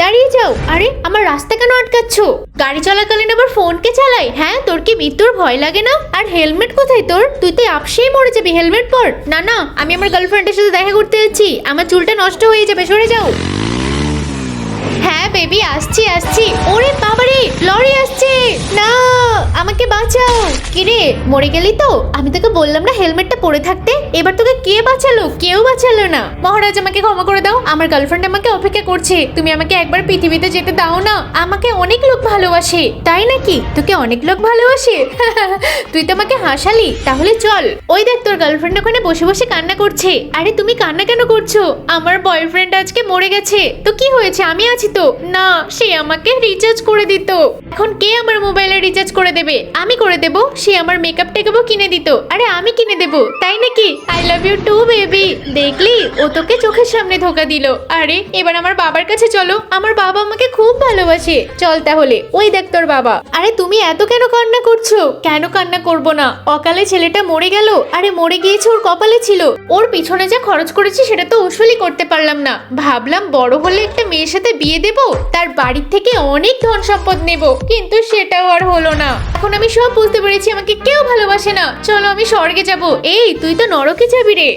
দাঁড়িয়ে যাও। আরে আমার রাস্তা কেন আটকাচ্ছো? গাড়ি চলাকালীন আবার ফোন কে চালাই? হ্যাঁ, তোর কি মৃত্যুর ভয় লাগে না? আর হেলমেট কোথায় তোর? তুই তো আপসেই মরে যাবি, হেলমেট পর। না না, আমি আমার গার্লফ্রেন্ডের সাথে দেখা করতে যাচ্ছি, আমার চুলটা নষ্ট হয়ে যাবে, সরে যাও। হ্যাঁ বেবি, আসছি আসছি। ওরে বাবারে, লরি আসছে। না, আমাকে বাঁচাও। কিরে, মরে গেলি তো? আমি তোকে বললাম না হেলমেটটা পরে থাকতে। এবার তোকে কে বাঁচালো? কেউ বাঁচালো না। মহারাজ, আমাকে ক্ষমা করে দাও, আমার গার্লফ্রেন্ড আমাকে অপেক্ষা করছে। তুমি আমাকে একবার পৃথিবীতে যেতে দাও না। আমাকে অনেক লোক ভালোবাসে। তাই নাকি? তোকে অনেক লোক ভালোবাসে? তুই তো আমাকে হাসালি। তাহলে চল। ওই দেখ, তোর গার্লফ্রেন্ড ওখানে বসে বসে কান্না করছে। আরে তুমি কান্না কেন করছো? আমার বয়ফ্রেন্ড আজকে মরে গেছে। তো কি হয়েছে? আমি আছি তো। না, সে আমাকে রিচার্জ করে দিত। এখন কে আমার মোবাইলে রিচার্জ করে দেবে? আমি করে দেব। সে আমার মেকআপ টেকআপও কিনে দিত। আরে আমি কিনে দেব, তাই নাকি? I love you too baby. দেখলি, ও তোকে চোখের সামনে ধোকা দিল। আরে এবার আমার বাবার কাছে চলো, আমার বাবা আমাকে খুব ভালোবাসে। চল তাহলে। ওই দেখ তোর বাবা। আরে তুমি এত কেন কান্না করছো? কেন কান্না করব না? অকালে ছেলেটা মরে গেল। আরে মরে গিয়েছে, ওর কপালে ছিল। ওর পিছনে যা খরচ করেছি সেটা তো উসুলি করতে পারলাম না। ভাবলাম বড় হলে একটা মেয়ের সাথে বিয়ে দেব, তার বাড়ির থেকে অনেক ধন সম্পদ নেব, কিন্তু সেটাও আর হলো না। এখন আমি সব বুঝতে পেরেছি, আমাকে কেউ ভালোবাসে না। চলো, আমি স্বর্গে যাব। এই, তুই তো নরকে যাবি রে।